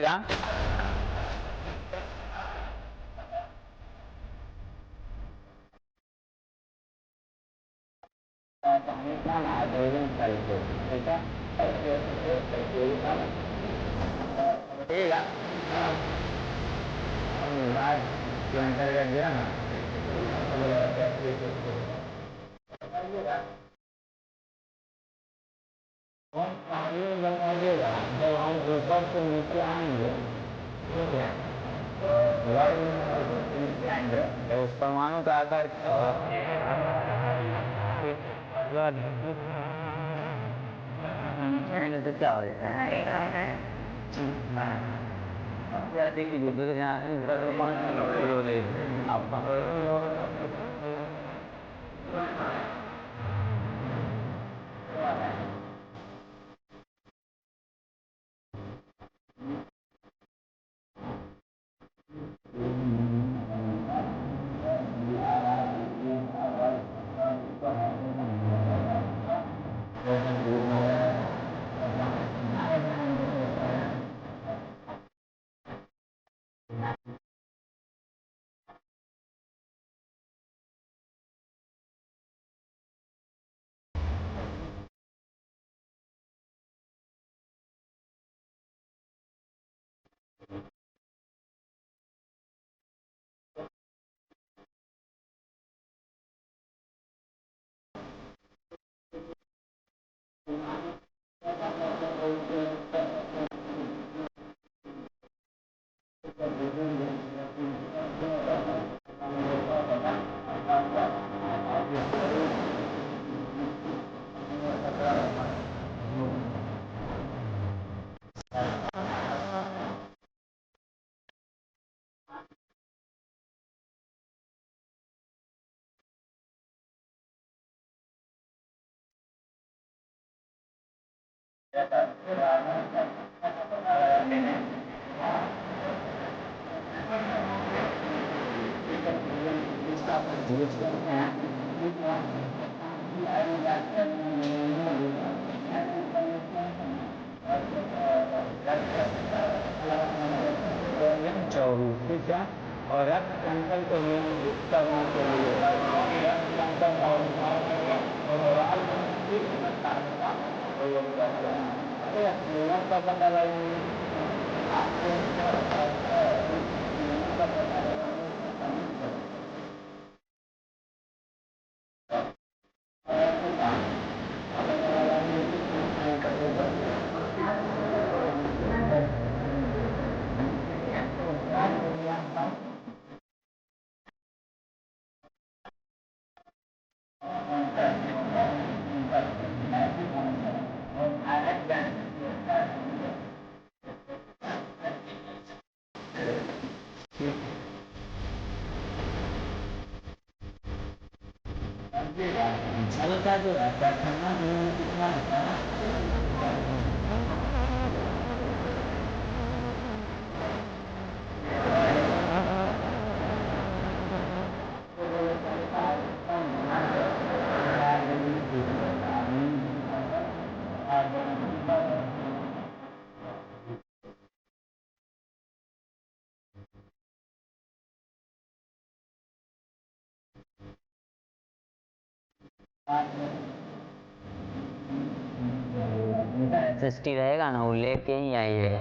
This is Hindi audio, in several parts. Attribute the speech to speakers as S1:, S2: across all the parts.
S1: क्या ठीक है जब हम ऊपर से नीचे आएंगे ठीक है तो परमाणु का आकार तो क्या हो और रक्त को नियंत्रित करने के लिए नियम का पता चलता जो रहता था कितना SST रहेगा ना वो लेके ही आइएगा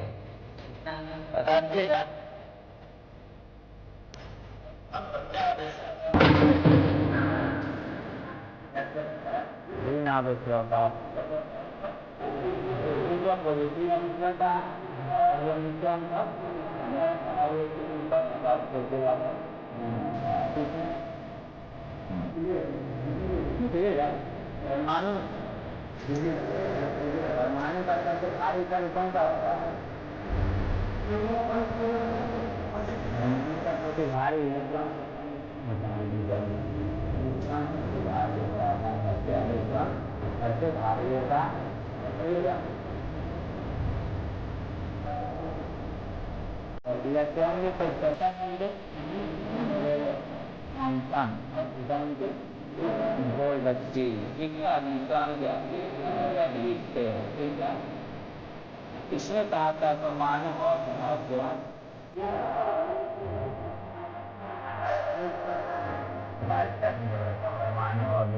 S1: voi vật chỉ nhưng anh đang इसमें ताकत परमाणु और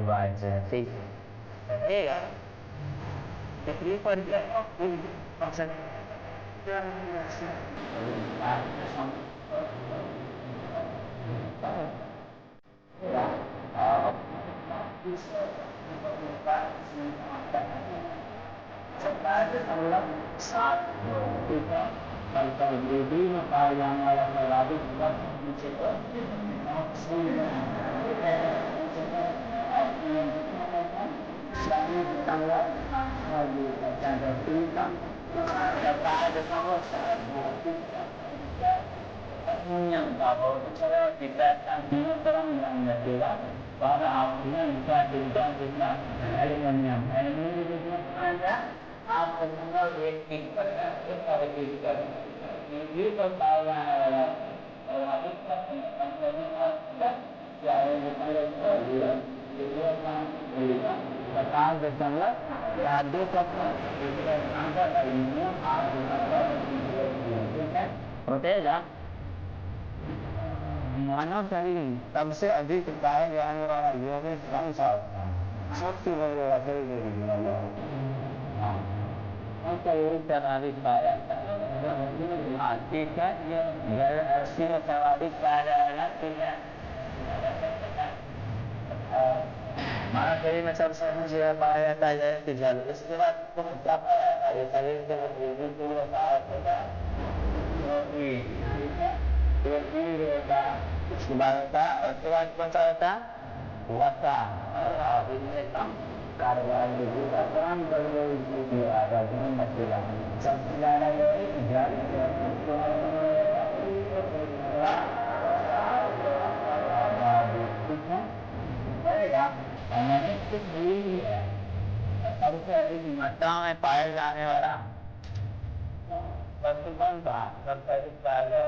S1: dibaca sih iya jadi pada maksud saat kita kalau jadi maka yang lalu juga mencoba tanggal lagi ada cerita kata ada sama yang tahu cara kita terang yang tidak para awalnya bisa tidak elemennya ada apa mengenal kita ini pertama Kata bersama, ada apa? Ada ini Betul tak? Mana tadi? Tapi saya ada terkait dengan orang yang bangsa. Satu orang yang Maka ini terhadap pada artikan yang hasil terhadap pada tidak mana dari macam siapa ayat ayat tidak istilah pengucap ayat ayat dengan ini dulu Subhanta Tuhan Pensalta Puasa ini karya juga terang berwujud ada di masalah sebenarnya ini jadi karena itu di harusnya di mata pakai orang bantu bangsa sampai pada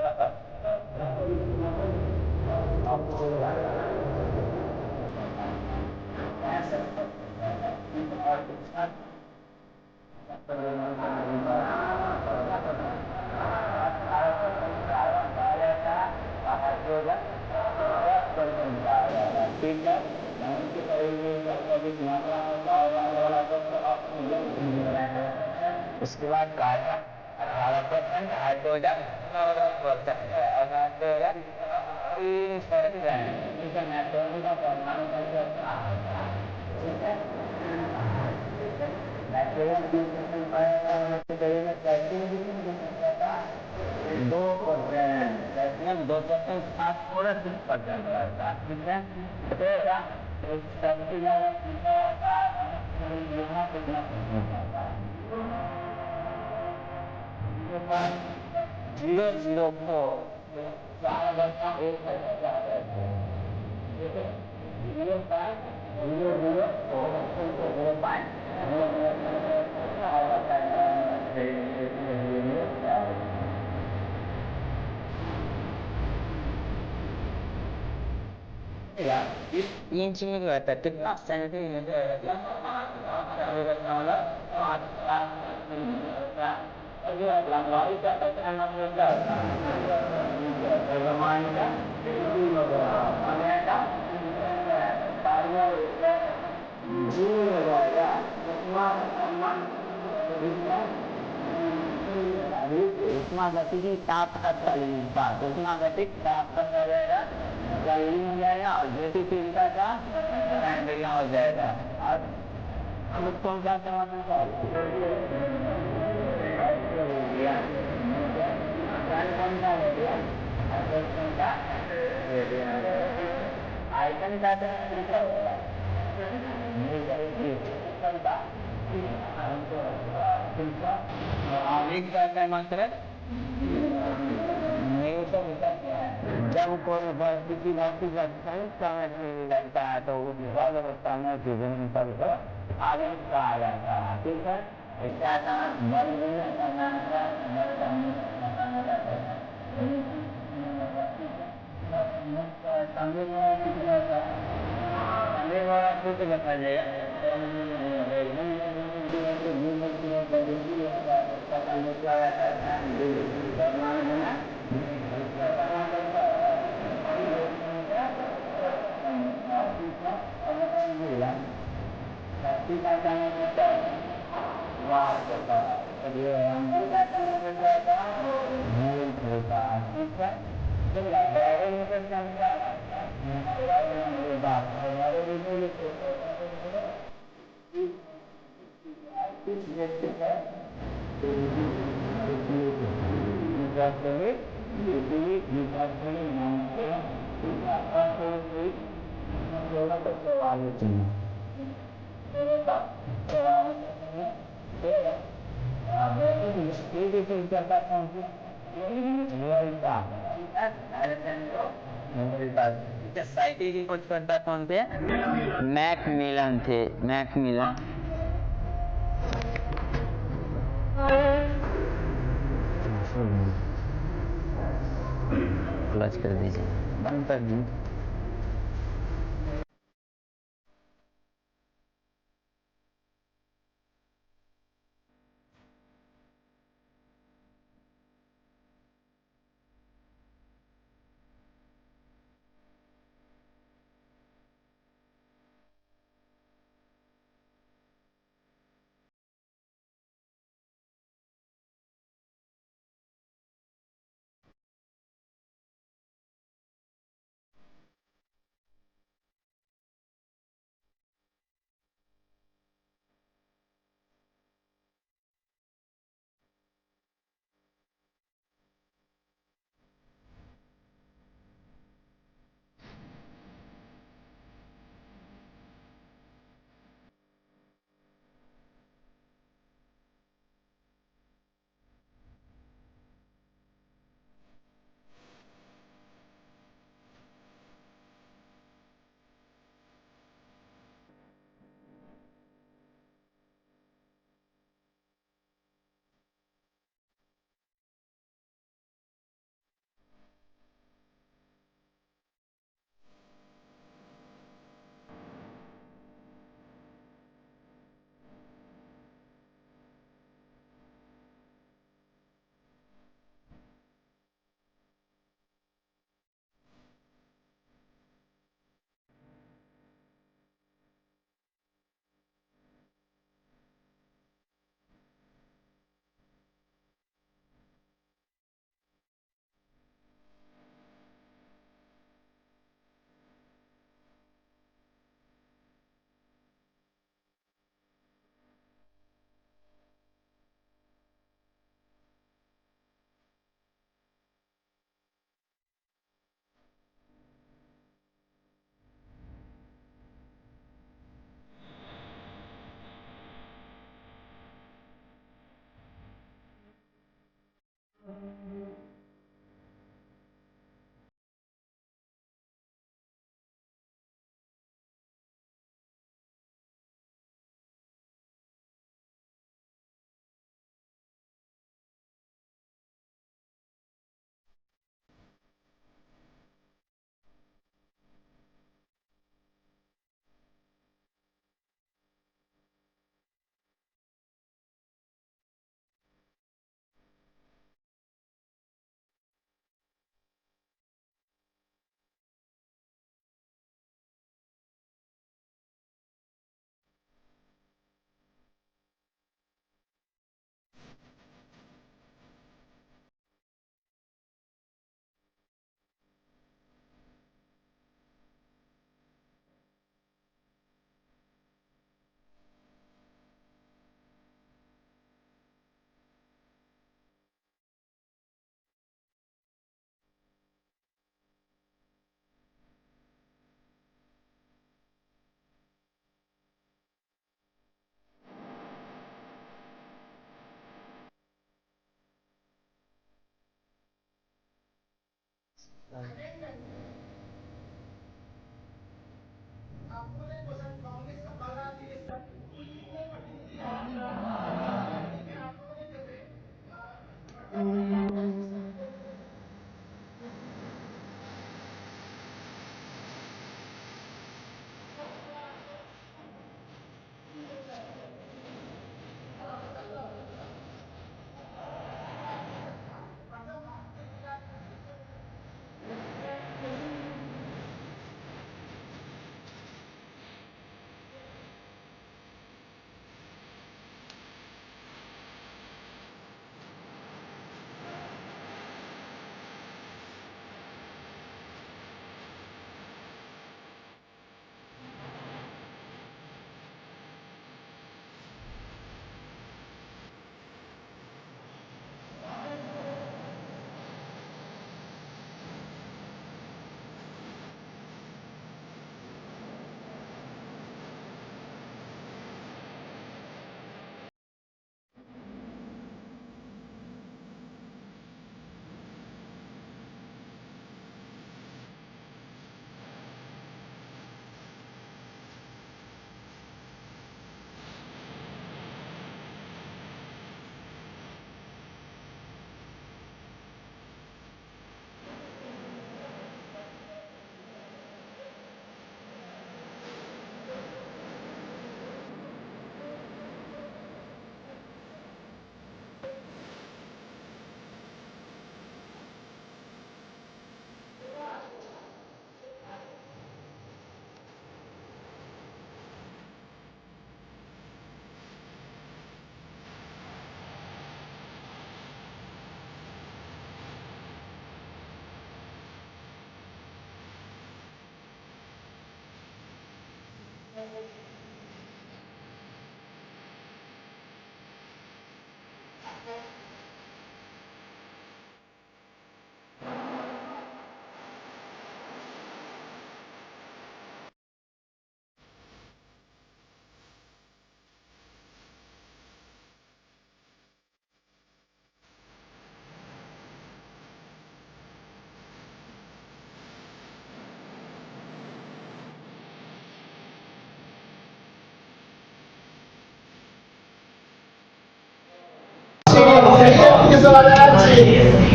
S1: istilah kaya harapan ada dan orang bercakap ada kan ini kan ada juga orang bercakap Yang juga tetap saya ini Semangat tinggi tak terlibat, semangat tinggi tak terlibat. Yang ini ya, jadi kita dah, dan dia ada. Betul tak teman-teman? Ya. Dan kontak dia, ada kontak. Icon ada. Ini jadi kontak. Ini kan masalah. Jam korban itu nanti saya sangat tidak tahu kalau tanya juga pada ada kaya kita kita कुछ करता कौन पे मैक मिलन थे मैक मिलन क्लच कर दीजिए बंद कर दीजिए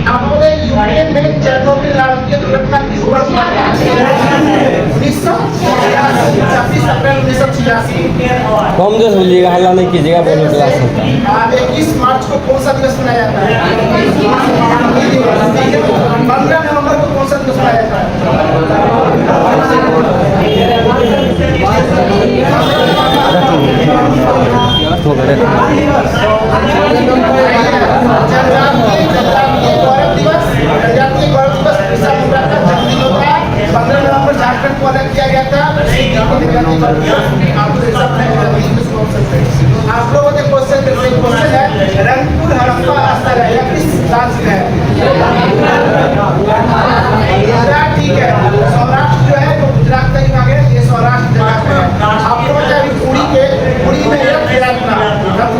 S2: अपने यूक्रेन में चेरनोबिल नाम की दुर्घटना किस वर्ष में 1986 अप्रैल 1986।
S3: कम जोश बोलिएगा, हल्ला नहीं कीजिएगा, बोलो क्लास होता है।
S2: 21 मार्च को कौन सा दिवस मनाया जाता है? 15 नवंबर को कौन सा दिवस मनाया जाता है? जनजातीय गौरव दिवस 15 नवंबर झारखंड को अलग किया गया था। आप लोगों ने क्वेश्चन है रंगपुर हड़प्पा स्थल है, किस राज्य में है? गुजरात, ठीक है। सौराष्ट्र जो है वो गुजरात का ही भाग है, ये सौराष्ट्र जगह पे है। आप लोगों ने अभी पुरी में रथ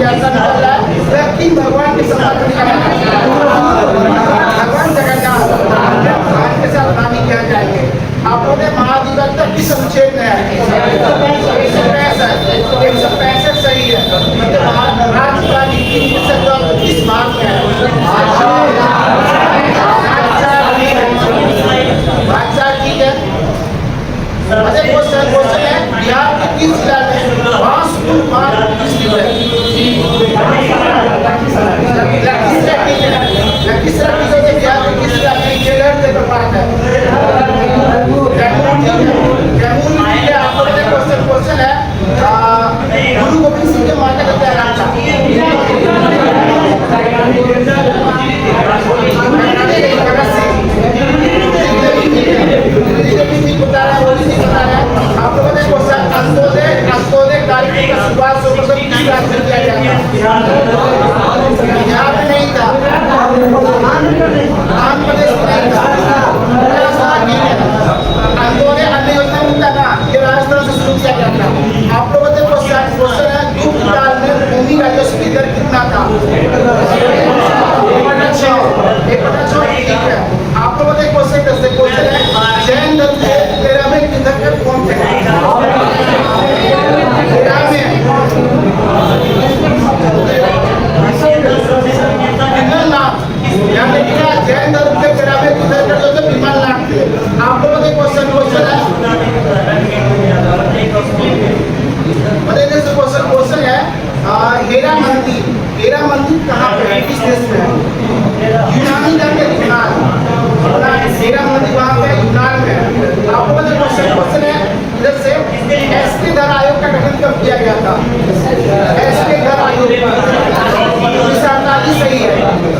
S2: यात्रा निकल रहा है, तीन भगवान के साथ निकला है। भगवान जगन्नाथ भगवान के साथ नामी किया जाएंगे। आप लोगों ने महाधिवक्ता किस अनुच्छेद में है? 165 सही है। राज्यपालिका किस भाग में है? बादशाह, ठीक है। अरे क्वेश्चन है बिहार के किस जिला में बांसपुर बांध स्थित है? लखीसराय बिहार के किस जिला में केलर के प्रपात है? आपको क्वेश्चन है गुरु गोविंद सिंह के माता का क्या नाम था? आप लोगों ने क्वेश्चन अंत्योदय कार्यक्रम का शुरुआत सर्वप्रथम किस राज्य में किया गया था? बिहार में नहीं था, आंध्र प्रदेश में नहीं था। अंत्योदय अन्न योजना मुद्दा था, ये राजस्थान से शुरू किया गया था। आप लोगों ने क्वेश्चन है युग काल में भूमि राजस्व की दर कितना था? 1/6, ठीक है। आप लोगों ने क्वेश्चन है जैन धर्म के 13वें तीर्थंकर कौन थे? 13वें जैन धर्म के 13वें तीर्थंकर जो थे विमलनाथ थे। आप लोगों ने क्वेश्चन है हेरा मंदिर कहाँ पे है, किस देश में है? यूनानी जाके यूनान, हेरा मंदिर वहाँ पे यूनान में है। आप लोगों ने क्वेश्चन है इधर से एसटी धर आयोग का गठन कब किया गया था? एसटी धर आयोग 1948 सही है,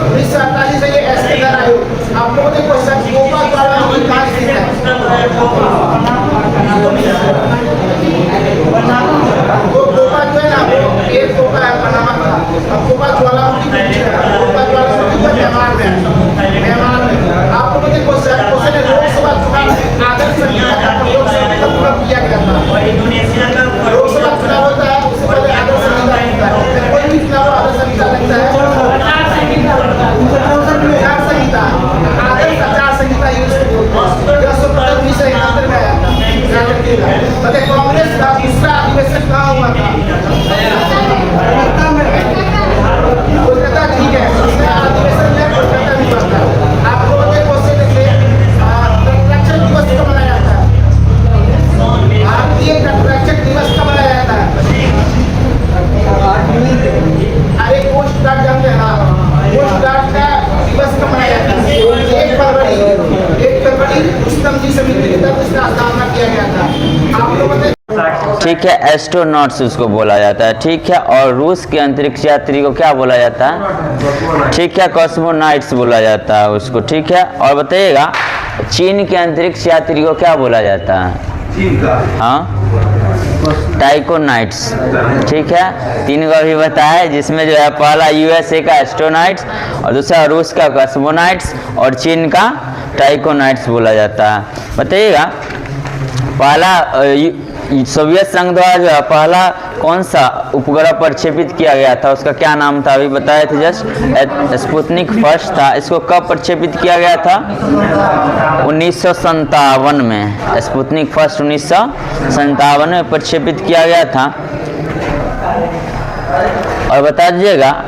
S2: 1948 से ये एसटी धर आयोग। आप लोगों ने क्वेश्चन गोपा द्वारा कहाँ स्थित है? वो गोपा जो है ना, एक गोपा है पनामा का, अब गोपा ज्वालामुखी म्यांमार में। आप लोगों ने क्वेश्चन है लोकसभा चुनाव आदर्श संहिता का प्रयोग कब किया गया था? लोकसभा चुनाव होता है उससे पहले आदर्श संहिता होता है। कोई भी चुनाव आदर्श संहिता लगता है, आचार संहिता आदर्श आचार संहिता यूज सर्वप्रथम 1971 में आया था। कांग्रेस का दूसरा अधिवेशन कहाँ हुआ था? कोलकाता, ठीक है। अधिवेशन में कोलकाता में हुआ था। आप लोगों ने क्वेश्चन देखे तटरक्षक दिवस कब मनाया जाता है? भारतीय तटरक्षक दिवस कब मनाया जाता है? अरे कोस्ट गार्ड जानते हैं ना, कोस्ट गार्ड का दिवस कब मनाया जाता है? 1 फरवरी रुस्तम जी समिति की तरफ से स्थापना किया गया था। आप लोगों ने,
S1: ठीक है, एस्ट्रोनॉट्स उसको बोला जाता है, ठीक है। और रूस के अंतरिक्ष यात्री को क्या बोला जाता है? ठीक है, कॉस्मोनाइट्स बोला जाता है उसको, ठीक है। और बताइएगा चीन के अंतरिक्ष यात्री को क्या बोला जाता है?
S4: चीन का,
S1: हाँ, टाइकोनाइट्स, ठीक है। 3 को भी बताया, जिसमें जो है पहला यूएसए का एस्ट्रोनाइट्स और दूसरा रूस का कॉस्मोनाइट्स और चीन का टाइकोनाइट्स बोला जाता है। बताइएगा पहला सोवियत संघ द्वारा जो है पहला कौन सा उपग्रह प्रक्षेपित किया गया था, उसका क्या नाम था, अभी बताए थे जस्ट, स्पुतनिक फर्स्ट था। इसको कब प्रक्षेपित किया गया था? 1957 में। स्पुतनिक फर्स्ट 1957 में प्रक्षेपित किया गया था। और बता दीजिएगा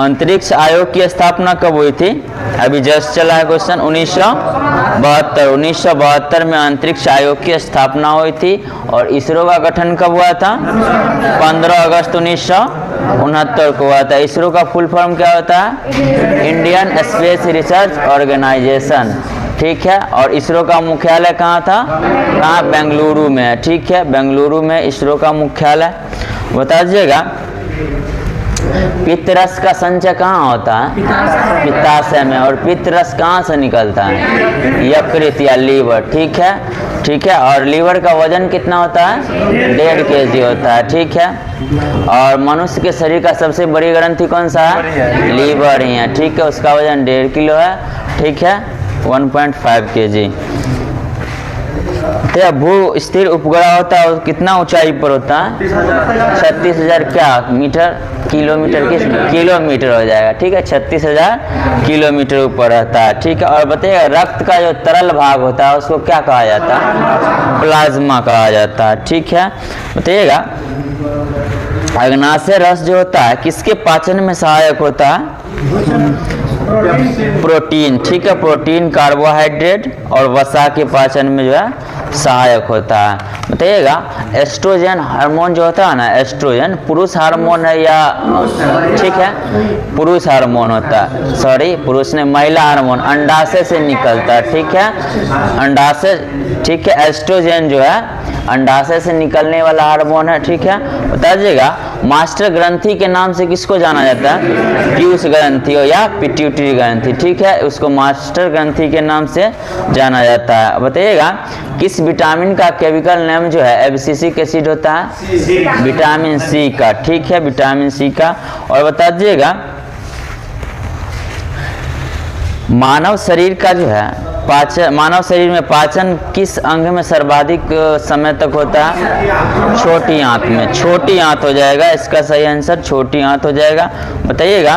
S1: अंतरिक्ष आयोग की स्थापना कब हुई थी? अभी जस्ट चला है क्वेश्चन, 1972 में अंतरिक्ष आयोग की स्थापना हुई थी। और इसरो का गठन कब हुआ था? 15 अगस्त 1969 को हुआ था। इसरो का फुल फॉर्म क्या होता है? इंडियन स्पेस रिसर्च ऑर्गेनाइजेशन, ठीक है। और इसरो का मुख्यालय कहाँ था? कहाँ? बेंगलुरु में, ठीक है। बेंगलुरु में इसरो का मुख्यालय। बता दीजिएगा पित्तरस का संचय कहाँ होता है? पित्ताशय में। और पित्तरस कहाँ से निकलता है? यकृत या लीवर, ठीक है, ठीक है। और लीवर का वजन कितना होता है? 1.5 kg होता है, ठीक है। और मनुष्य के शरीर का सबसे बड़ी ग्रंथि कौन सा है? लीवर ही है, ठीक है। उसका वजन 1.5 किलो है, ठीक है, 1.5 kg। तो भू स्थिर उपग्रह होता है, कितना ऊंचाई पर होता है? 36,000 क्या मीटर, किलोमीटर, किस किलोमीटर हो जाएगा, ठीक है। 36,000 किलोमीटर ऊपर रहता है, ठीक है। और बताइएगा रक्त का जो तरल भाग होता है उसको क्या कहा जाता है? प्लाज्मा कहा जाता है, ठीक है। बताइएगा अग्नाशय रस जो होता है किसके पाचन में सहायक होता है? प्रोटीन, ठीक है। प्रोटीन, कार्बोहाइड्रेट और वसा के पाचन में जो है सहायक होता है। बताइएगा एस्ट्रोजन हार्मोन जो होता है ना, एस्ट्रोजन पुरुष हार्मोन है या, ठीक है, पुरुष हार्मोन होता है, सॉरी पुरुष ने, महिला हार्मोन अंडाशय से निकलता है, ठीक है, अंडाशय, ठीक है। एस्ट्रोजन जो है अंडाशय से निकलने वाला हार्मोन है, ठीक है। बता दीजिएगा मास्टर ग्रंथि के नाम से किसको जाना जाता है? पीयूष ग्रंथि या पिट्यूटरी ग्रंथि, ठीक है, उसको मास्टर ग्रंथि के नाम से जाना जाता है। बताइएगा किस विटामिन का केमिकल नेम जो है एब्सिसिक एसिड होता है? विटामिन सी का, ठीक है, विटामिन सी का। और बता दीजिएगा मानव शरीर का जो है पाचन, मानव शरीर में पाचन किस अंग में सर्वाधिक समय तक होता है? छोटी आंत में, छोटी आंत हो जाएगा इसका सही आंसर, छोटी आंत हो जाएगा। बताइएगा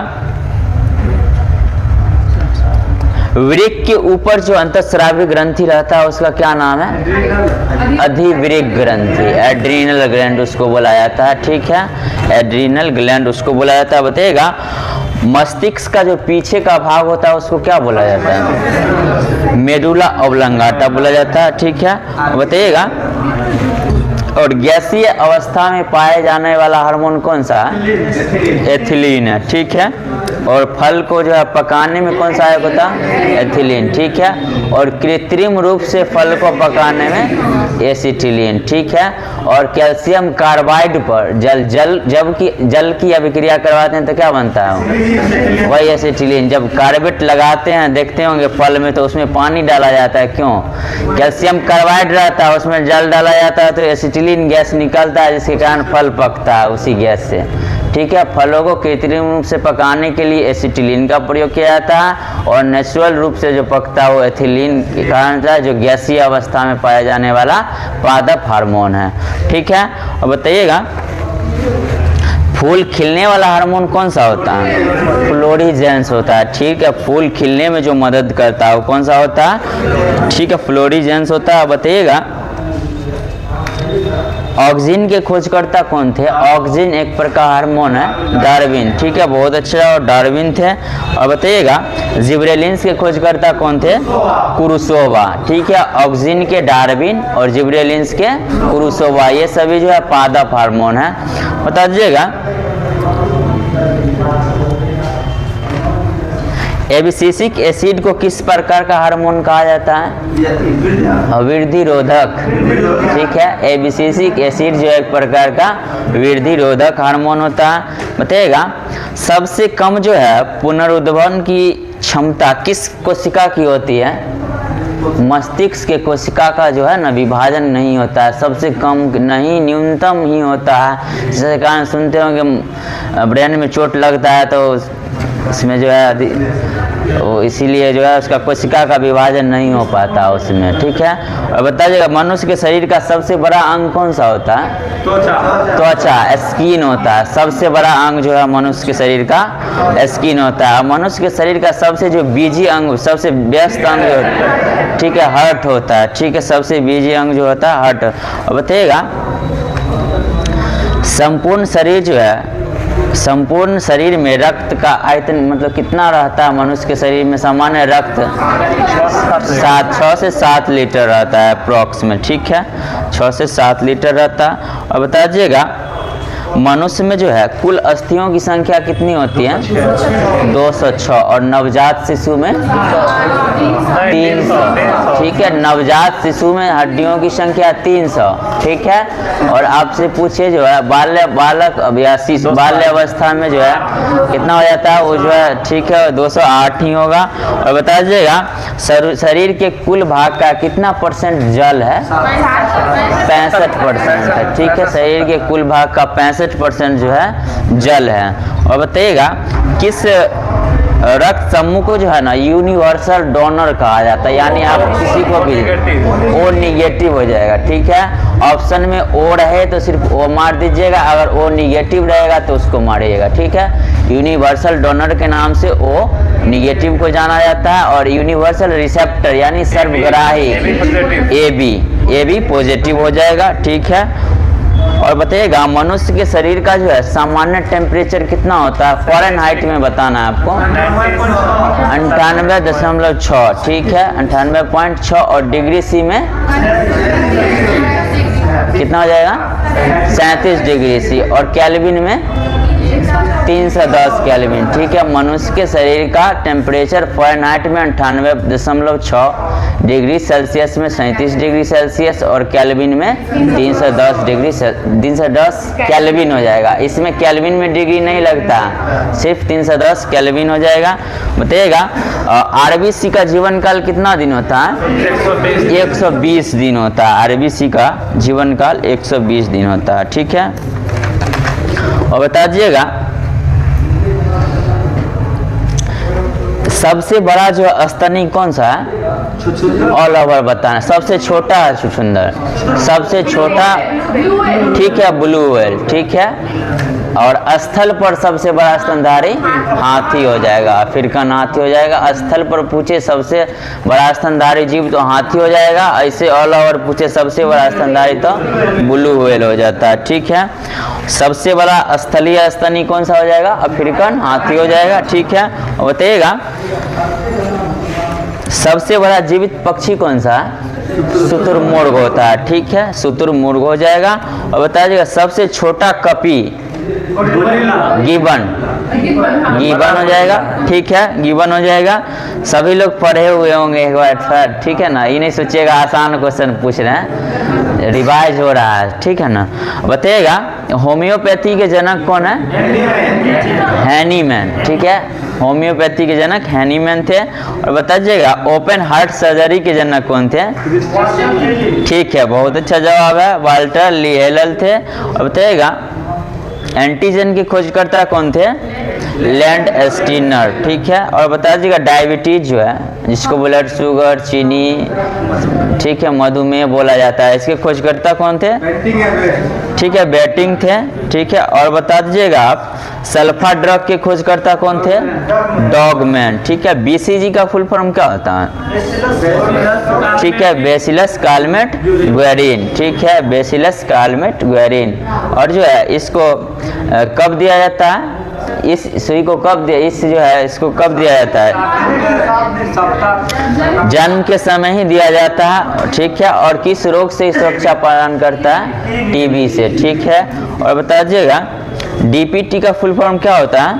S1: वृक्क के ऊपर जो अंतःस्रावी ग्रंथि रहता है उसका क्या नाम है? अधिवृक्क ग्रंथि, एड्रीनल ग्लैंड उसको बोला जाता है, ठीक है, एड्रीनल ग्लैंड उसको बोला जाता है। बताइएगा मस्तिष्क का जो पीछे का भाग होता है उसको क्या बोला जाता है? मेडुला ऑब्लंगाटा बोला जाता है, ठीक है। बताइएगा और गैसीय अवस्था में पाए जाने वाला हार्मोन कौन सा है? एथिलीन है, ठीक है। और फल को जो है पकाने में कौन सहायक होता है? एथिलीन, ठीक है। और कृत्रिम रूप से फल को पकाने में एसिटिलीन, ठीक है। और कैल्शियम कार्बाइड पर जल की अभिक्रिया करवाते हैं तो क्या बनता है? वही एसिटिलीन। जब कार्बेट लगाते हैं देखते होंगे फल में तो उसमें पानी डाला जाता है, क्यों? कैल्शियम कार्बाइड रहता है, उसमें जल डाला जाता है तो एसिटिलीन गैस निकलता है, जिसके कारण फल पकता है उसी गैस से, ठीक है। फलों को कृत्रिम रूप से पकाने के लिए एसिटिलीन का प्रयोग किया जाता है और नेचुरल रूप से जो पकता है वो एथिलीन के कारण से, जो गैसीय अवस्था में पाया जाने वाला पादप हार्मोन है, ठीक है। और बताइएगा फूल खिलने वाला हार्मोन कौन सा होता है? फ्लोरिजेंस होता है, ठीक है। फूल खिलने में जो मदद करता है वो कौन सा होता है? ठीक है, फ्लोरिजेंस होता है। बताइएगा ऑक्सीजन के खोजकर्ता कौन थे? ऑक्सीजन एक प्रकार हार्मोन है, डार्विन, ठीक है, बहुत अच्छा, और डार्विन थे। और बताइएगा जिब्रेलिन्स के खोजकर्ता कौन थे? कुरुसोवा, ठीक है। ऑक्सीजन के डार्विन और जिब्रेलिन्स के कुरुसोवा, ये सभी जो है पादप हार्मोन है। बता दीजिएगा एब्सिसिक एसिड को किस प्रकार का हार्मोन कहा जाता है? वृद्धि रोधक, ठीक है। एब्सिसिक एसिड जो एक प्रकार का वृद्धि रोधक हार्मोन होता है। बताइएगा सबसे कम जो है पुनरुद्भवन की क्षमता किस कोशिका की होती है? मस्तिष्क के कोशिका का जो है ना विभाजन नहीं होता है, सबसे कम नहीं न्यूनतम ही होता है। जिसके कारण सुनते हो कि ब्रेन में चोट लगता है तो उसमें जो है वो इसीलिए जो है उसका कोशिका का विभाजन नहीं हो पाता उसमें, ठीक है। और बताइएगा मनुष्य के शरीर का सबसे बड़ा अंग कौन सा होता है? त्वचा, स्किन होता है। सबसे बड़ा अंग जो है मनुष्य के शरीर का स्किन होता है। मनुष्य के शरीर का सबसे जो बीजी अंग, सबसे व्यस्त अंग जो, ठीक है, हार्ट होता है, ठीक है। सबसे बीजी अंग जो होता है हार्ट। और बताइएगा संपूर्ण शरीर जो है, संपूर्ण शरीर में रक्त का आयतन मतलब कितना रहता है? मनुष्य के शरीर में सामान्य रक्त 6 से 7 लीटर रहता है अप्रॉक्स में, ठीक है, 6 से 7 लीटर रहता है। और बताइएगा मनुष्य में जो है कुल अस्थियों की संख्या कितनी होती है? 206। और नवजात शिशु में 300, ठीक है। नवजात शिशु में हड्डियों की संख्या 300, ठीक है। और आपसे पूछिए जो है बालक या शिशु बाल्य अवस्था में जो है कितना हो जाता है? वो जो है, ठीक है, 208 ही होगा। और बता दीजिएगा शरीर के कुल भाग का कितना परसेंट जल है? 65% है, ठीक है। शरीर के कुल भाग का 65% जो है जल है। और बताइएगा किस रक्त समूह को जो है ना यूनिवर्सल डोनर कहा जाता है? यानी आप किसी को भी ओ निगेटिव हो जाएगा, ठीक है। ऑप्शन में ओ रहे तो सिर्फ ओ मार दीजिएगा, अगर ओ निगेटिव रहेगा तो उसको मारिएगा, ठीक है। यूनिवर्सल डोनर के नाम से ओ निगेटिव को जाना जाता है। और यूनिवर्सल रिसेप्टर यानी सर्वग्राही ए बी पॉजिटिव हो जाएगा, ठीक है। और बताइएगा मनुष्य के शरीर का जो है सामान्य टेम्परेचर कितना होता है? फ़ारेनहाइट में बताना है आपको। 98.6, ठीक है, 98.6। और डिग्री सी में कितना हो जाएगा? 37 डिग्री सी। और केल्विन में 310 केल्विन, ठीक है। मनुष्य के शरीर का टेम्परेचर फ़ारेनहाइट में 98.6 डिग्री सेल्सियस में 37 डिग्री सेल्सियस और केल्विन में 310 केल्विन हो जाएगा। इसमें केल्विन में डिग्री नहीं लगता, सिर्फ 310 केल्विन हो जाएगा। बताइएगा आरबीसी का जीवन काल कितना दिन होता है? 120 दिन होता है। आरबीसी का जीवन काल 120 दिन होता है, ठीक है। और बता दीजिएगा सबसे बड़ा जो स्तनी कौन सा है? ऑल ओवर बताना। सबसे छोटा है छुछुंदर, सबसे छोटा, ठीक है, ब्लू व्हेल, ठीक है। और स्थल पर सबसे बड़ा स्तनधारी हाथी हो जाएगा, अफ्रीकन हाथी हो जाएगा। स्थल पर पूछे सबसे बड़ा स्तनधारी जीव तो हाथी हो जाएगा। ऐसे ऑल ओवर पूछे सबसे बड़ा स्तनधारी तो ब्लू व्हेल हो जाता है, ठीक है। सबसे बड़ा स्थलीय स्तनी कौन सा हो जाएगा? अफ्रीकन हाथी हो जाएगा, ठीक है। और बताइएगा सबसे बड़ा जीवित पक्षी कौन सा है? शुतुरमुर्ग होता है, ठीक है, शुतुरमुर्ग हो जाएगा। और बताइएगा सबसे छोटा कपी गिबन हो जाएगा, ठीक है, गिबन हो जाएगा। सभी लोग पढ़े हुए होंगे एक बार सर, ठीक है ना। ये नहीं सोचिएगा आसान क्वेश्चन पूछ रहे हैं, रिवाइज हो रहा है, ठीक है ना। बताइएगा होम्योपैथी के जनक कौन है? हैनीमैन, ठीक है। होम्योपैथी के जनक हैनीमैन थे। और बताइएगा ओपन हार्ट सर्जरी के जनक कौन थे? ठीक है, बहुत अच्छा जवाब है, वाल्टर लीहेलल थे। और बताइएगा एंटीजन के खोजकर्ता कौन थे? लैंड स्टीनर, ठीक है। और बता दीजिएगा डायबिटीज जो है जिसको ब्लड शुगर, चीनी, ठीक है, मधुमेह बोला जाता है, इसके खोजकर्ता कौन थे? ठीक है, बेटिंग थे, ठीक है। और बता दीजिएगा आप सल्फा ड्रग के खोजकर्ता कौन थे? डॉगमैन, ठीक है। बीसीजी का फुल फॉर्म क्या होता है? ठीक है, बेसिलस कालमेट ग्वेरिन, ठीक है, बेसिलस कालमेट ग्वेरिन। और जो है इसको कब दिया जाता है? इस सुई को कब दिया, इस जो है इसको कब दिया जाता है? जन्म के समय ही दिया जाता है, ठीक है। और किस रोग से सुरक्षा प्रदान करता है? टीबी से, ठीक है। और बता दीजिएगा डीपीटी का फुल फॉर्म क्या होता है?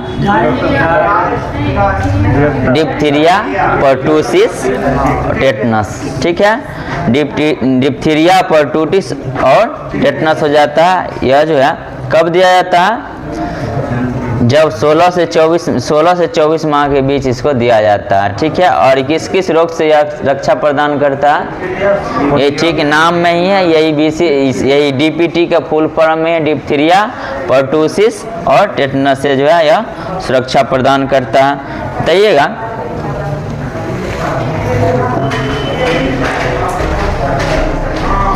S1: डिप्थीरिया, पर्टूसिस, टेटनस, ठीक है। डिप्थीरिया, पर्टूसिस और टेटनस हो जाता है। यह जो है कब दिया जाता है?
S4: जब 16 से 24 माह के बीच इसको दिया जाता है, ठीक है। और किस किस रोग से यह रक्षा प्रदान करता है, ये ठीक नाम में ही है, यही डीपीटी का फुल फॉर्म में डिप्थीरिया, पर्टूसिस और टेटनस से जो है यह सुरक्षा प्रदान करता है। बताइएगा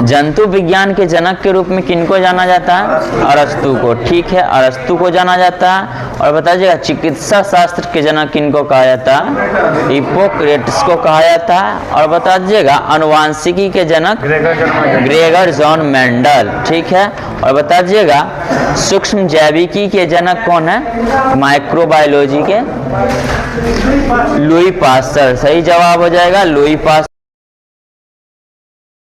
S4: जंतु विज्ञान के जनक के रूप में किनको जाना जाता है, अरस्तु को, ठीक है, अरस्तु को जाना जाता है। और बताइएगा चिकित्सा शास्त्र के जनक किनको कहा जाता है, हिप्पोक्रेट्स को कहा जाता है। और बता दीजिएगा आनुवांशिकी के जनक ग्रेगर जॉन मेंडल, ठीक है। और बता दीजिएगा सूक्ष्म जैविकी के जनक कौन है, माइक्रोबायोलॉजी के लुई पास्चर, सही जवाब हो जाएगा लुई पास्चर।